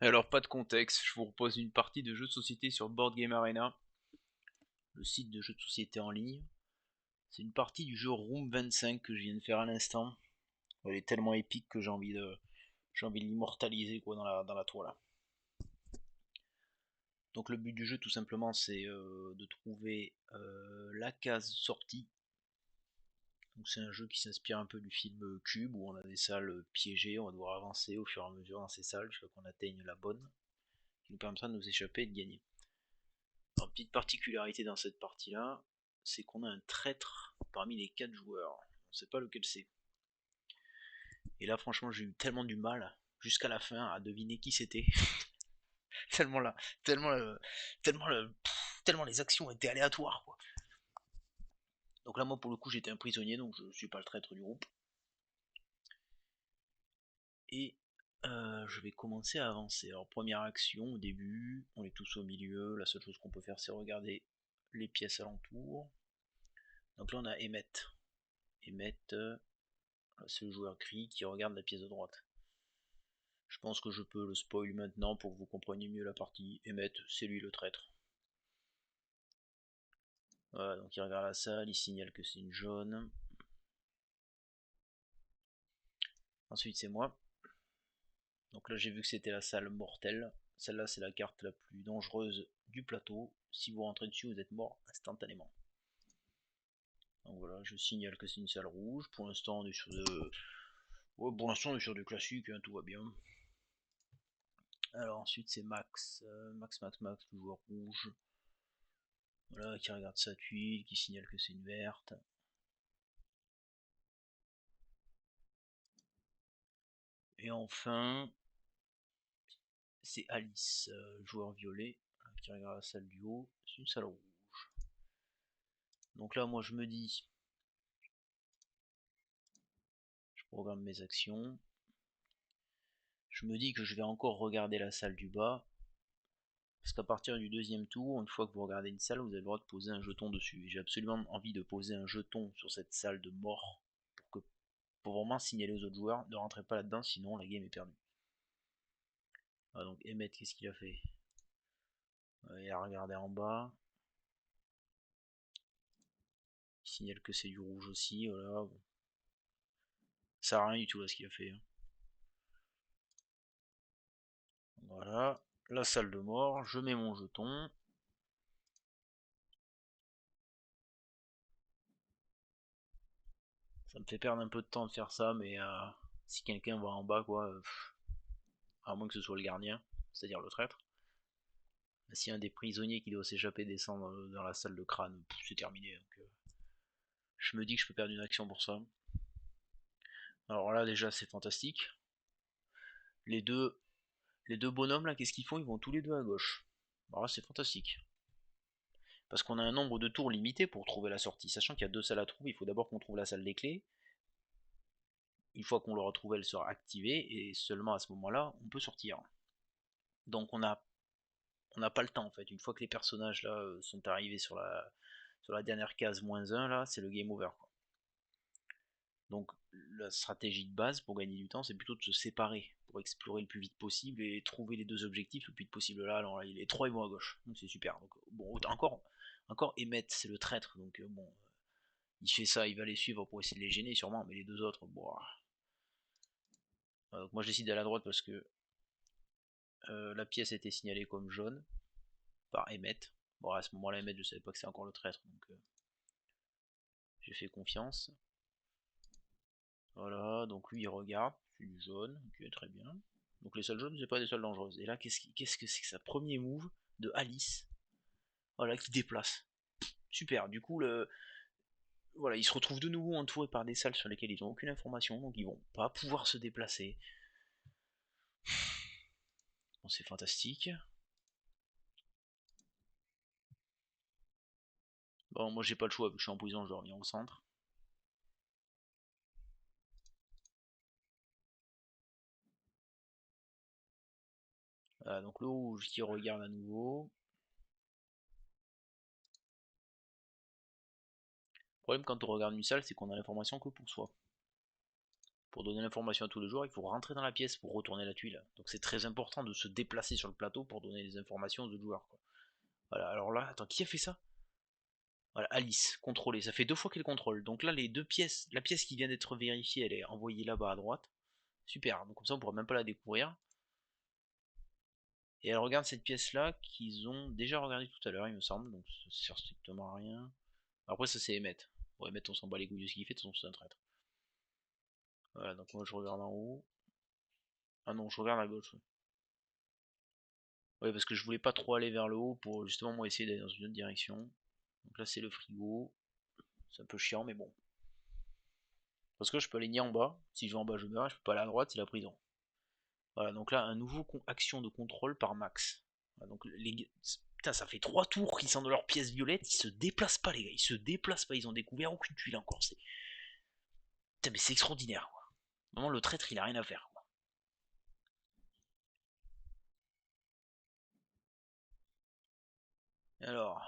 Alors, pas de contexte, je vous propose une partie de jeu de société sur Board Game Arena, le site de jeux de société en ligne. C'est une partie du jeu Room 25 que je viens de faire à l'instant. Elle est tellement épique que j'ai envie de l'immortaliser quoi dans la toile. Donc le but du jeu tout simplement c'est de trouver la case sortie. Donc c'est un jeu qui s'inspire un peu du film Cube où on a des salles piégées, on va devoir avancer au fur et à mesure dans ces salles jusqu'à qu'on atteigne la bonne, qui nous permettra de nous échapper et de gagner. Alors, petite particularité dans cette partie-là, c'est qu'on a un traître parmi les 4 joueurs. On ne sait pas lequel c'est. Et là, franchement, j'ai eu tellement du mal jusqu'à la fin à deviner qui c'était. tellement là, tellement, tellement, tellement les actions étaient aléatoires, quoi. Donc là, moi, pour le coup, j'étais un prisonnier, donc je suis pas le traître du groupe. Et je vais commencer à avancer. Alors, première action, au début, on est tous au milieu. La seule chose qu'on peut faire, c'est regarder les pièces alentour. Donc là, on a Emmett. Emmett, c'est le joueur gris qui regarde la pièce de droite. Je pense que je peux le spoil maintenant pour que vous compreniez mieux la partie. Emmett, c'est lui le traître. Voilà, donc il regarde la salle, il signale que c'est une jaune. Ensuite, c'est moi. Donc là, j'ai vu que c'était la salle mortelle. Celle-là, c'est la carte la plus dangereuse du plateau. Si vous rentrez dessus, vous êtes mort instantanément. Donc voilà, je signale que c'est une salle rouge. Pour l'instant, on est sur de. Ouais, pour l'instant, on est sur du classique, hein, tout va bien. Alors ensuite, c'est Max. Max, le joueur rouge. Voilà, qui regarde sa tuile, qui signale que c'est une verte. Et enfin, c'est Alice, joueur violet, qui regarde la salle du haut. C'est une salle rouge. Donc là, moi, je me dis, je programme mes actions. Je me dis que je vais encore regarder la salle du bas. Parce qu'à partir du deuxième tour, une fois que vous regardez une salle, vous avez le droit de poser un jeton dessus. Et j'ai absolument envie de poser un jeton sur cette salle de mort pour vraiment signaler aux autres joueurs, ne rentrez pas là-dedans, sinon la game est perdue. Ah, donc Emmett, qu'est-ce qu'il a fait? Il a regardé en bas. Il signale que c'est du rouge aussi, voilà. Bon. Ça sert à rien du tout là ce qu'il a fait, hein. Voilà. La salle de mort, je mets mon jeton. Ça me fait perdre un peu de temps de faire ça, mais si quelqu'un va en bas, quoi, à moins que ce soit le gardien, c'est-à-dire le traître. Si un des prisonniers qui doit s'échapper descend dans la salle de crâne, c'est terminé. Donc, je me dis que je peux perdre une action pour ça. Alors là, déjà, c'est fantastique. Les deux, les deux bonhommes, là, qu'est-ce qu'ils font? Ils vont tous les deux à gauche. Alors là, c'est fantastique. Parce qu'on a un nombre de tours limité pour trouver la sortie. Sachant qu'il y a 2 salles à trouver, il faut d'abord qu'on trouve la salle des clés. Une fois qu'on l'aura trouvée, elle sera activée. Et seulement à ce moment-là, on peut sortir. Donc on n'a pas le temps en fait. Une fois que les personnages là sont arrivés sur la dernière case -1, là, c'est le game over, quoi. Donc la stratégie de base pour gagner du temps, c'est plutôt de se séparer pour explorer le plus vite possible et trouver les 2 objectifs le plus vite possible. Là, alors, les 3 ils vont à gauche, donc c'est super. Donc bon, encore Emmett, c'est le traître, donc bon, il fait ça, il va les suivre pour essayer de les gêner sûrement, mais les 2 autres, bon. Donc moi je décide d'aller à droite parce que la pièce était signalée comme jaune par Emmett. Bon, à ce moment-là, Emmett, je savais pas que c'est encore le traître, donc j'ai fait confiance. Voilà, donc lui il regarde, c'est du jaune, ok, très bien. Donc les salles jaunes, c'est pas des salles dangereuses. Et là, qu'est-ce que c'est que ça? Premier move de Alice, voilà, qui déplace. Super, du coup, voilà, ils se retrouvent de nouveau entourés par des salles sur lesquelles ils n'ont aucune information, donc ils vont pas pouvoir se déplacer. Bon, c'est fantastique. Bon, moi j'ai pas le choix, vu que je suis en prison, je reviens au centre. Voilà, donc le rouge qui regarde à nouveau. Le problème quand on regarde une salle, c'est qu'on a l'information que pour soi. pour donner l'information à tous les joueurs, il faut rentrer dans la pièce pour retourner la tuile. Donc c'est très important de se déplacer sur le plateau pour donner les informations aux autres joueurs, quoi. Voilà, alors là, attends, qui a fait ça? Voilà, Alice, contrôler. Ça fait 2 fois qu'elle contrôle. Donc là, les deux pièces, la pièce qui vient d'être vérifiée, elle est envoyée là-bas à droite. Super, donc comme ça on pourra même pas la découvrir. Et elle regarde cette pièce-là qu'ils ont déjà regardé tout à l'heure, il me semble, donc ça sert strictement à rien. Après ça c'est Emmett. Bon, Emmett on s'en bat les couilles de ce qu'il fait, de toute façon c'est un traître. Voilà, donc moi je regarde en haut. Ah non, je regarde à gauche. Ouais, parce que je voulais pas trop aller vers le haut pour justement moi essayer d'aller dans une autre direction. Donc là c'est le frigo. C'est un peu chiant mais bon. Parce que je peux aller ni en bas, si je vais en bas je meurs, je peux pas aller à droite, c'est la prison. Voilà, donc là un nouveau action de contrôle par Max. Voilà, donc les... Putain, ça fait 3 tours qu'ils sont dans leur pièce violette, ils se déplacent pas les gars, ils se déplacent pas, ils ont découvert aucune tuile encore. Putain, mais c'est extraordinaire quoi. Vraiment le traître il a rien à faire quoi. Alors,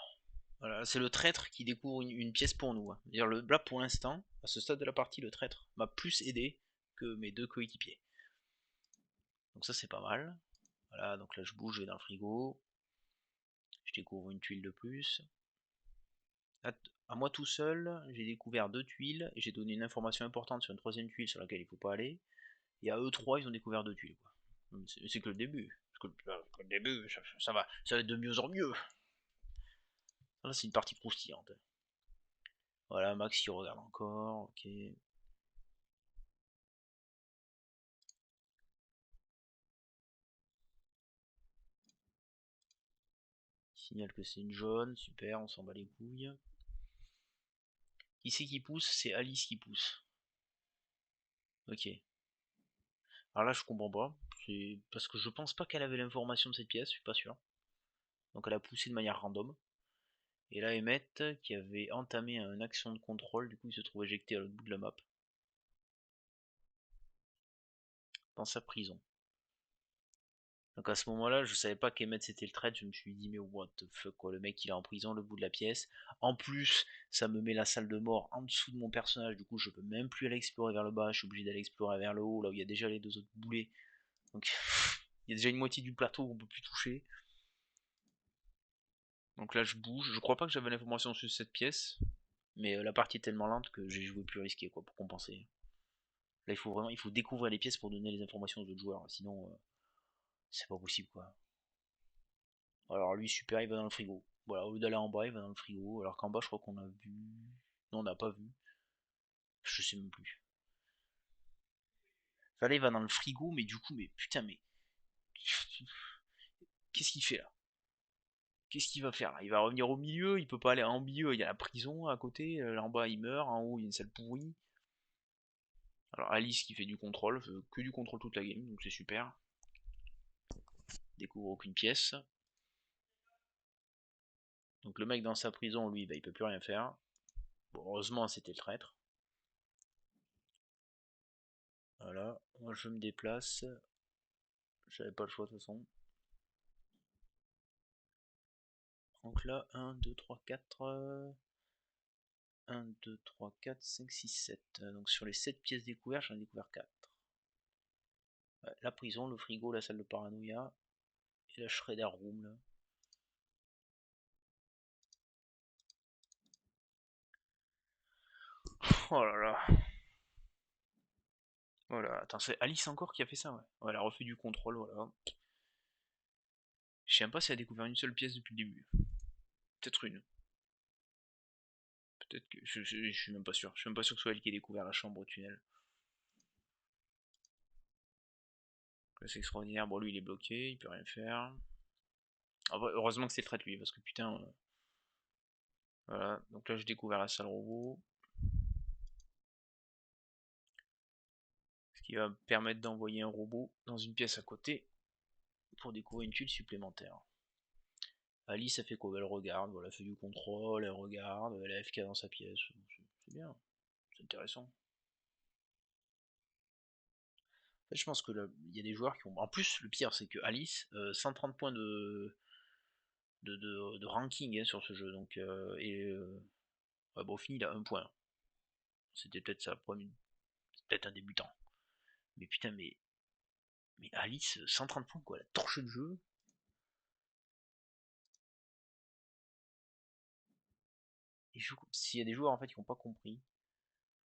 voilà, c'est le traître qui découvre une pièce pour nous, hein. C'est-à-dire là pour l'instant, à ce stade de la partie, le traître m'a plus aidé que mes deux coéquipiers. Donc ça c'est pas mal. Voilà, donc là je bouge, je vais dans le frigo. Je découvre une tuile de plus. À moi tout seul, j'ai découvert 2 tuiles et j'ai donné une information importante sur une troisième tuile sur laquelle il faut pas aller. Et à eux trois, ils ont découvert 2 tuiles. C'est que le début. Que le début, ça va être de mieux en mieux. Là, c'est une partie croustillante. Voilà, Max il regarde encore, ok. Il signale que c'est une jaune, super, on s'en bat les couilles. Qui c'est qui pousse? C'est Alice qui pousse. Ok. Alors là, je comprends pas. C'est parce que je pense pas qu'elle avait l'information de cette pièce, je suis pas sûr. Donc elle a poussé de manière random. Et là, Emmett, qui avait entamé une action de contrôle, du coup, il se trouve éjecté à l'autre bout de la map. Dans sa prison. Donc à ce moment-là, je savais pas qu'Emmett c'était le traître, je me suis dit, mais what the fuck, quoi, le mec il est en prison, le bout de la pièce. En plus, ça me met la salle de mort en dessous de mon personnage, du coup, je peux même plus aller explorer vers le bas, je suis obligé d'aller explorer vers le haut, là où il y a déjà les 2 autres boulets. Donc, il y a déjà une moitié du plateau qu'on peut plus toucher. Donc là, je bouge. Je crois pas que j'avais l'information sur cette pièce, mais la partie est tellement lente que j'ai joué plus risqué, quoi, pour compenser. Là, il faut découvrir les pièces pour donner les informations aux autres joueurs, sinon, c'est pas possible, quoi. Alors lui, super, il va dans le frigo. Voilà, au lieu d'aller en bas, il va dans le frigo, alors qu'en bas, je crois qu'on a vu... Non, on n'a pas vu. Je sais même plus. Fallait, il va dans le frigo, mais du coup, mais putain, mais... Qu'est-ce qu'il fait là? Qu'est-ce qu'il va faire là? Il va revenir au milieu, il peut pas aller en milieu, il y a la prison à côté, là en bas il meurt, en haut il y a une salle pourrie. Alors Alice qui fait du contrôle, que du contrôle toute la game, donc c'est super. Découvre aucune pièce. Donc le mec dans sa prison, lui, bah, il peut plus rien faire. Bon, heureusement c'était le traître. Voilà, moi je me déplace. J'avais pas le choix de toute façon. Donc là, 1, 2, 3, 4. 1, 2, 3, 4, 5, 6, 7. Donc sur les 7 pièces découvertes, j'en ai découvert 4. Ouais, la prison, le frigo, la salle de paranoïa et la shredder room là. Oh là là. Voilà, attends, c'est Alice encore qui a fait ça, ouais. Ouais, elle a refait du contrôle, voilà. Je sais même pas si elle a découvert une seule pièce depuis le début. Peut-être une. Peut-être que. Je suis même pas sûr. Je suis même pas sûr que ce soit elle qui ait découvert la chambre au tunnel. Là, c'est extraordinaire. Bon, lui, il est bloqué, il peut rien faire. Ah, bah, heureusement que c'est traite lui, parce que putain. Voilà, donc là, j'ai découvert la salle robot. Ce qui va me permettre d'envoyer un robot dans une pièce à côté pour découvrir une tuile supplémentaire. Alice, a fait quoi? Elle regarde, voilà, elle fait du contrôle, elle regarde, elle est AFK dans sa pièce. C'est bien, c'est intéressant. En fait, je pense que il y a des joueurs qui ont. En plus, le pire, c'est que Alice, 130 points de ranking hein, sur ce jeu. Donc, ouais, bon, au final, il a 1 point. C'était peut-être ça, peut-être un débutant. Mais putain, mais Alice, 130 points quoi, la torche de jeu. S'il y a des joueurs en fait qui n'ont pas compris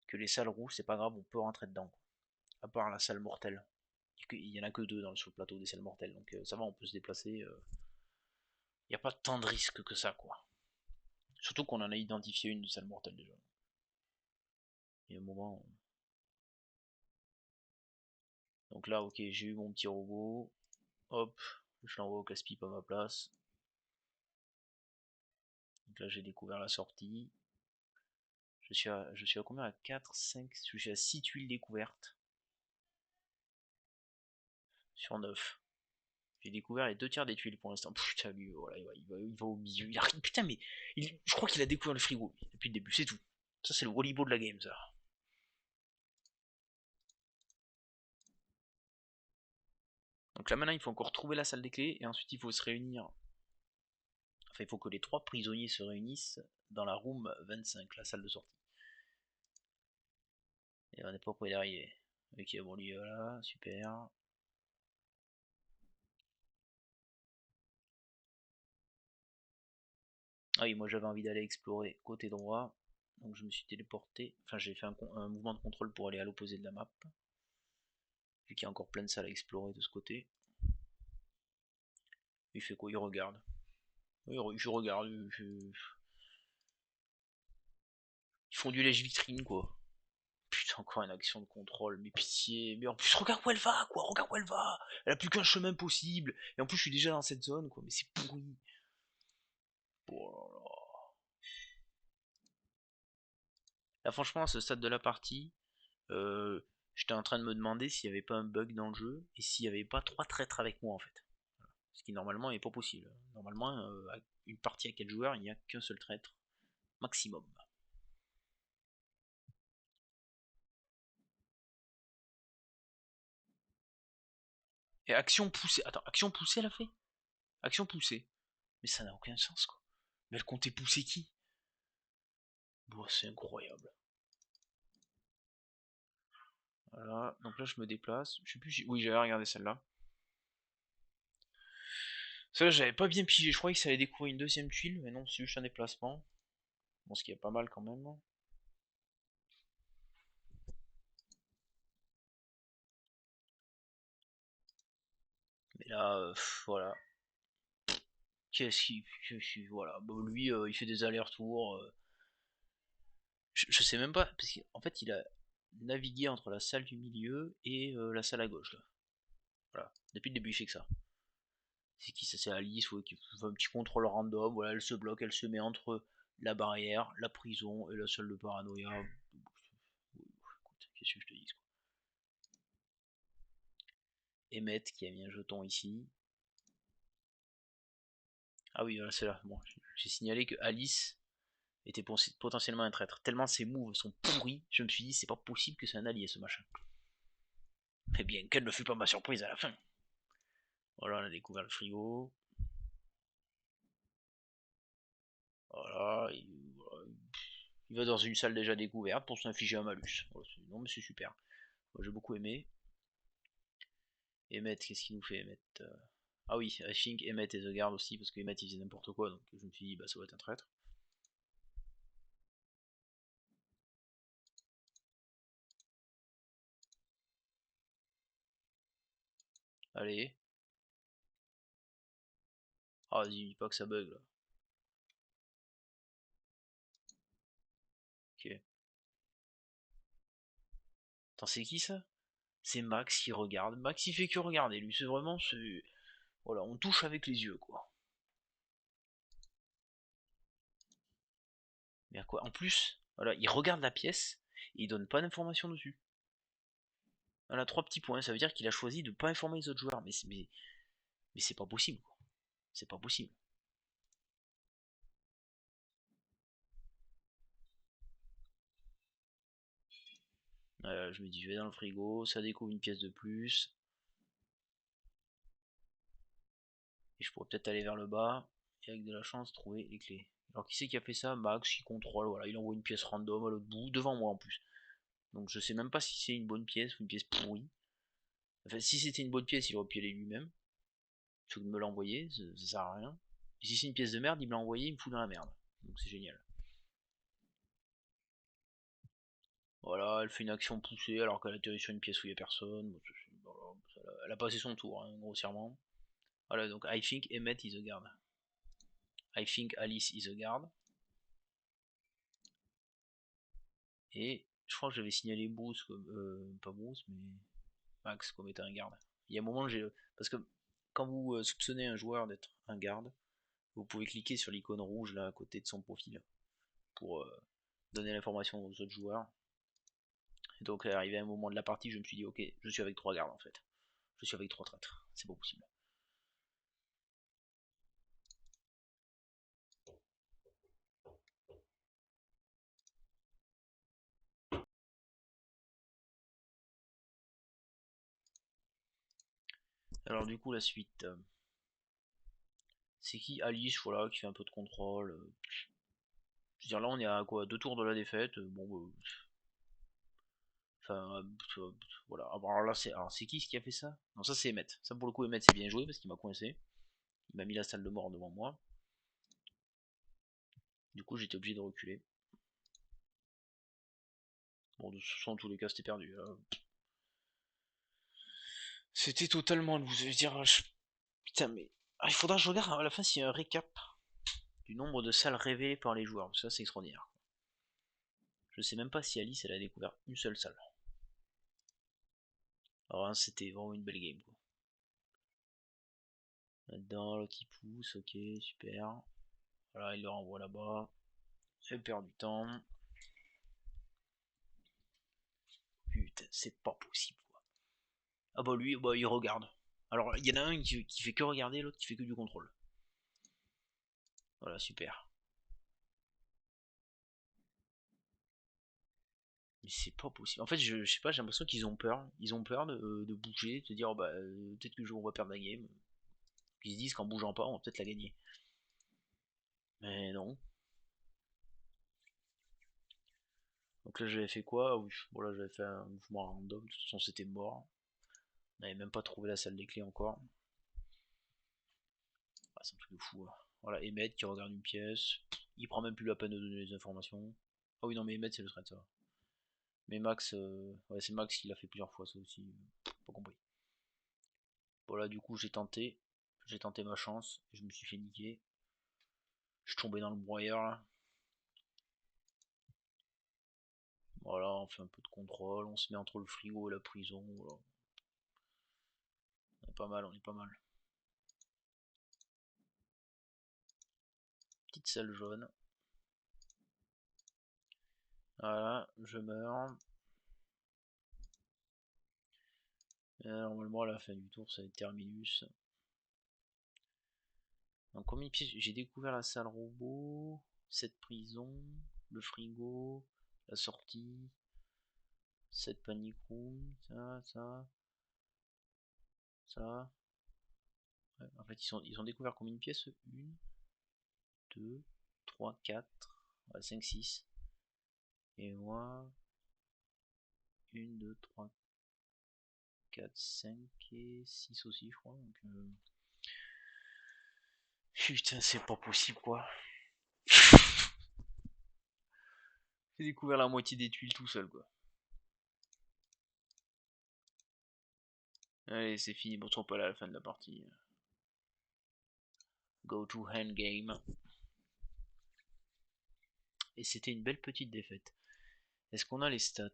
que les salles rouges, c'est pas grave, on peut rentrer dedans. À part la salle mortelle. Il y en a que deux sur le plateau des salles mortelles, donc ça va, on peut se déplacer. Il n'y a pas tant de risques que ça, quoi. Surtout qu'on en a identifié une de salle mortelle déjà. Il y a un moment. Donc là, ok, j'ai eu mon petit robot. Hop, je l'envoie au casse-pipe à ma place. Donc là, j'ai découvert la sortie. Je suis à combien? À 4, 5, je suis à 6 tuiles découvertes sur 9. J'ai découvert les 2 tiers des tuiles pour l'instant. Putain, lui, voilà, il va au milieu. Putain, mais je crois qu'il a découvert le frigo depuis le début, c'est tout. Ça, c'est le Wolibo de la game, ça. Donc là, maintenant, il faut encore trouver la salle des clés et ensuite, il faut se réunir. Enfin, il faut que les 3 prisonniers se réunissent dans la room 25, la salle de sortie. Et on n'est pas près d'arriver. Ok, bon, lui, voilà, super. Ah oui, moi j'avais envie d'aller explorer côté droit, donc je me suis téléporté, enfin j'ai fait un mouvement de contrôle pour aller à l'opposé de la map, vu qu'il y a encore plein de salles à explorer de ce côté. Il fait quoi? Il regarde. Je regarde. Ils font du lèche-vitrine quoi. Putain, encore une action de contrôle, mais pitié. Mais en plus, regarde où elle va quoi, regarde où elle va. Elle a plus qu'un chemin possible. Et en plus, je suis déjà dans cette zone quoi, mais c'est pourri. Oh là là. Là, franchement, à ce stade de la partie, euh, j'étais en train de me demander s'il n'y avait pas un bug dans le jeu et s'il n'y avait pas 3 traîtres avec moi en fait. Ce qui normalement n'est pas possible. Normalement, une partie à 4 joueurs, il n'y a qu'un seul traître maximum. Et action poussée. Attends, action poussée elle a fait? Action poussée. Mais ça n'a aucun sens quoi. Mais elle comptait pousser qui? Bon, c'est incroyable. Voilà, donc là je me déplace. Je sais plus. Oui, j'avais regardé celle-là. Celle-là, j'avais pas bien pigé. Je croyais que ça allait découvrir une deuxième tuile, mais non, c'est juste un déplacement. Bon, ce qui est pas mal quand même. Mais là, voilà. Qu'est-ce qu'il. Voilà. Bon, lui, il fait des allers-retours. Je sais même pas. Parce qu'en fait, il a navigué entre la salle du milieu et la salle à gauche. Là. Voilà. Depuis le début, il fait que ça. C'est qui ça? C'est Alice, ouais, qui fait un petit contrôle random. Voilà, elle se bloque, elle se met entre la barrière, la prison et la salle de paranoïa. Écoute, qu'est-ce que je te dis quoi. Emmett qui a mis un jeton ici. Ah oui, voilà, c'est là. Bon, j'ai signalé que Alice était potentiellement un traître. Tellement ses moves sont pourris, je me suis dit, c'est pas possible que c'est un allié ce machin. Eh bien, quelle ne fut pas ma surprise à la fin. Voilà, on a découvert le frigo. Voilà, il va dans une salle déjà découverte pour s'infliger un malus. Voilà, non mais c'est super. Moi j'ai beaucoup aimé. Emmett, qu'est-ce qu'il nous fait Emmett Ah oui, I think Emmett et The Guard aussi, parce que Emmett il faisait n'importe quoi, donc je me suis dit bah ça va être un traître. Allez. Ah vas-y, dis pas que ça bug là. Ok. Attends, c'est qui ça? C'est Max qui regarde. Max il fait que regarder, lui c'est vraiment c'est. Voilà, on touche avec les yeux quoi. Mais à quoi? En plus, voilà, il regarde la pièce et il donne pas d'informations dessus. Voilà, 3 petits points, ça veut dire qu'il a choisi de pas informer les autres joueurs. Mais c'est pas possible quoi. C'est pas possible. Je me dis je vais dans le frigo, ça découvre une pièce de plus. Et je pourrais peut-être aller vers le bas et avec de la chance trouver les clés. Alors qui c'est qui a fait ça? Max qui contrôle, voilà, il envoie une pièce random à l'autre bout, devant moi en plus. Donc je sais même pas si c'est une bonne pièce ou une pièce pourrie. Enfin, si c'était une bonne pièce, il aurait pu y aller lui-même. Plutôt que de me l'envoyer, ça sert à rien. Et si c'est une pièce de merde, il me l'a envoyé, il me fout dans la merde. Donc c'est génial. Voilà, elle fait une action poussée alors qu'elle atterrit sur une pièce où il n'y a personne. Elle a passé son tour, hein, grossièrement. Voilà, donc I think Emmett is a guard. I think Alice is a guard. Et je crois que j'avais signalé Bruce comme. Pas Bruce, mais Max comme étant un garde. Il y a un moment, j'ai. Parce que quand vous soupçonnez un joueur d'être un garde, vous pouvez cliquer sur l'icône rouge là à côté de son profil pour donner l'information aux autres joueurs. Et donc, arrivé à un moment de la partie, je me suis dit, ok, je suis avec 3 gardes en fait. Je suis avec 3 traîtres, c'est pas possible. Alors, du coup, la suite. C'est qui Alice, voilà, qui fait un peu de contrôle. Je veux dire, là, on est à quoi 2 tours de la défaite. Bon, enfin, voilà. Alors là, c'est qui ce qui a fait ça? Non, ça c'est Emmett. Ça pour le coup, Emmett c'est bien joué parce qu'il m'a coincé. Il m'a mis la salle de mort devant moi. Du coup, j'étais obligé de reculer. Bon, de toute façon, en tous les cas, c'était perdu. C'était totalement loose. Je veux dire, putain, mais il faudra que je regarde à la fin s'il y a un récap du nombre de salles révélées par les joueurs. Ça, c'est extraordinaire. Je sais même pas si Alice elle a découvert une seule salle. Alors, hein, c'était vraiment une belle game. Là-dedans, l'autre il pousse, ok, super. Voilà, il le renvoie là-bas. Elle perd du temps. Putain, c'est pas possible. Quoi. Ah bah lui, bah, il regarde. Alors, il y en a un qui fait que regarder, l'autre qui fait que du contrôle. Voilà, super. Mais c'est pas possible. En fait, je sais pas, j'ai l'impression qu'ils ont peur. Ils ont peur de bouger, de se dire, oh bah, peut-être que on va perdre la game. Ils se disent qu'en bougeant pas, on va peut-être la gagner. Mais non. Donc là, j'avais fait quoi? Oui, bon là, j'avais fait un mouvement random. De toute façon, c'était mort. On n'avait même pas trouvé la salle des clés encore. Ah, c'est un truc de fou. Hein. Voilà, Emmett qui regarde une pièce. Il prend même plus la peine de donner les informations. Ah oui, non, mais Emmett, c'est le trait, ça va. Mais Max, ouais, c'est Max qui l'a fait plusieurs fois, ça aussi. Pas compris. Voilà, du coup, j'ai tenté ma chance, je me suis fait niquer. Je suis tombé dans le broyeur là. Voilà, on fait un peu de contrôle, on se met entre le frigo et la prison. Voilà. On est pas mal, on est pas mal. Petite salle jaune. Voilà, je meurs. Normalement, à la fin du tour, ça va être terminus. Donc, combien de pièces j'ai découvert la salle robot, cette prison, le frigo, la sortie, cette panic room, ça. Ouais, en fait, ils ont découvert combien de pièces? 1, 2, 3, 4, 5, 6. Et moi, 1, 2, 3, 4, 5 et 6 aussi, je crois. Donc, putain, c'est pas possible, quoi. J'ai découvert la moitié des tuiles tout seul, quoi. Allez, c'est fini, bon, trop pas là à la fin de la partie. Go to endgame. Et c'était une belle petite défaite. Est-ce qu'on a les stats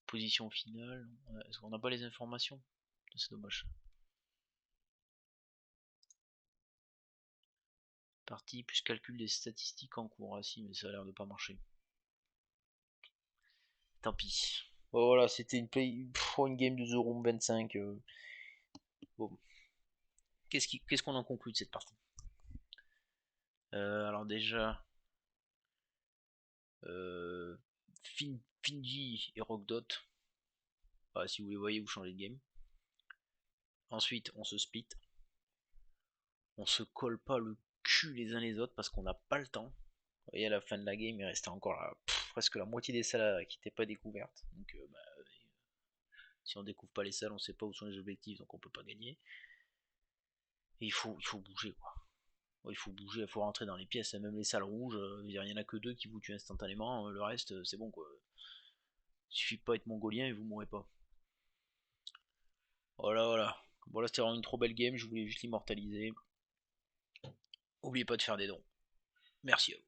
Position finale. Est-ce qu'on n'a pas les informations? C'est dommage. Partie plus calcul des statistiques en cours. Ah si, mais ça a l'air de pas marcher. Tant pis. Bon, voilà, c'était une game de The Room 25. Bon. Qu'est-ce qu'on en conclut de cette partie? Alors déjà, euh, Finji et Rockdot. Ah, si vous les voyez, vous changez de game. Ensuite, on se split. On se colle pas le cul les uns les autres parce qu'on n'a pas le temps. Vous voyez, à la fin de la game, il restait encore là, presque la moitié des salles qui n'étaient pas découvertes. Donc si on découvre pas les salles, on sait pas où sont les objectifs, donc on peut pas gagner. Et il faut bouger quoi. Il faut bouger, il faut rentrer dans les pièces, même les salles rouges, il n'y en a que 2 qui vous tuent instantanément, le reste c'est bon quoi. Il suffit de pas être mongolien et vous mourrez pas. Voilà voilà. Bon là c'était vraiment une trop belle game, je voulais juste l'immortaliser. N'oubliez pas de faire des dons. Merci à vous.